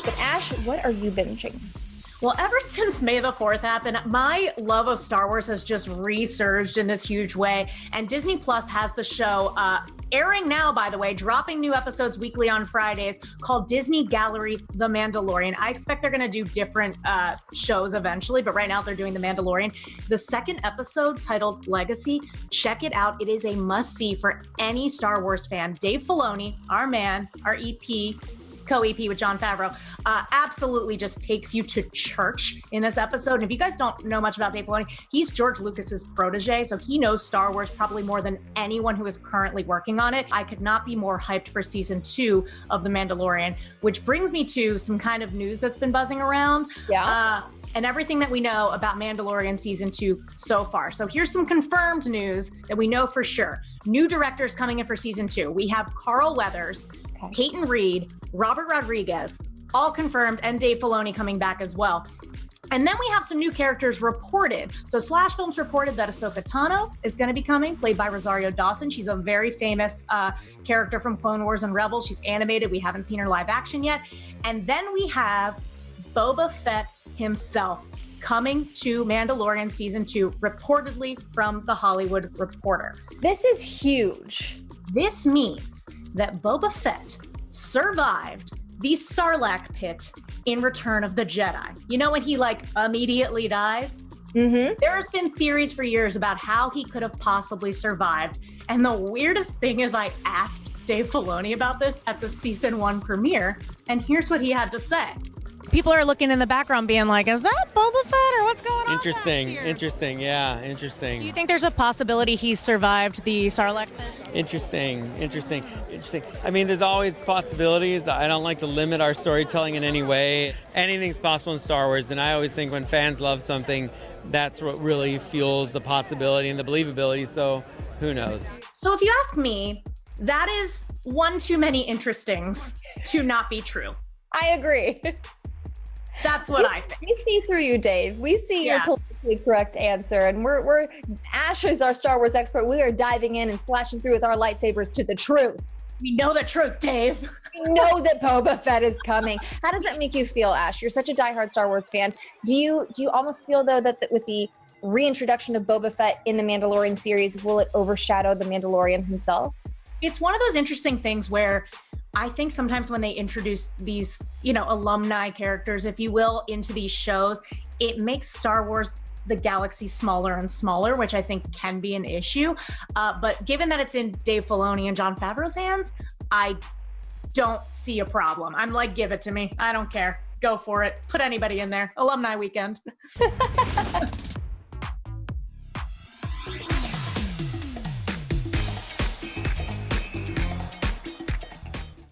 But Ash, what are you binging? Well, ever since May the 4th happened, my love of Star Wars has just resurged in this huge way. And Disney Plus has the show airing now, by the way, dropping new episodes weekly on Fridays, called Disney Gallery The Mandalorian. I expect they're going to do different shows eventually, but right now they're doing The Mandalorian. The second episode, titled Legacy, check it out. It is a must-see for any Star Wars fan. Dave Filoni, our man, our EP, co-EP with Jon Favreau, absolutely just takes you to church in this episode. And if you guys don't know much about Dave Filoni, he's George Lucas's protege, so he knows Star Wars probably more than anyone who is currently working on it. I could not be more hyped for season 2 of The Mandalorian, which brings me to some kind of news that's been buzzing around. Yeah. And everything that we know about Mandalorian season 2 so far. So here's some confirmed news that we know for sure. New directors coming in for season 2. We have Carl Weathers, Peyton Reed, Robert Rodriguez, all confirmed, and Dave Filoni coming back as well. And then we have some new characters reported. So Slash Films reported that Ahsoka Tano is going to be coming, played by Rosario Dawson. She's a very famous character from Clone Wars and Rebels. She's animated. We haven't seen her live action yet. And then we have Boba Fett himself coming to Mandalorian season 2, reportedly from The Hollywood Reporter. This is huge. This means that Boba Fett survived the Sarlacc pit in Return of the Jedi. You know when he immediately dies? Mm-hmm. There's been theories for years about how he could have possibly survived. And the weirdest thing is I asked Dave Filoni about this at the season 1 premiere, and here's what he had to say. People are looking in the background being like, is that Boba Fett or what's going on? Interesting. Do you think there's a possibility he survived the Sarlacc pit? Interesting. I mean, there's always possibilities. I don't like to limit our storytelling in any way. Anything's possible in Star Wars, and I always think when fans love something, that's what really fuels the possibility and the believability, so who knows? So if you ask me, that is one too many interestings to not be true. I agree. That's what I think. We see through you, Dave. We see your politically correct answer, and we're Ash is our Star Wars expert. We are diving in and slashing through with our lightsabers to the truth. We know the truth, Dave. We know that Boba Fett is coming. How does that make you feel, Ash? You're such a diehard Star Wars fan. Do you almost feel though that with the reintroduction of Boba Fett in the Mandalorian series, will it overshadow the Mandalorian himself? It's one of those interesting things where I think sometimes when they introduce these, alumni characters, if you will, into these shows, it makes Star Wars, the galaxy, smaller and smaller, which I think can be an issue. But given that it's in Dave Filoni and Jon Favreau's hands, I don't see a problem. I'm like, give it to me. I don't care. Go for it. Put anybody in there. Alumni weekend.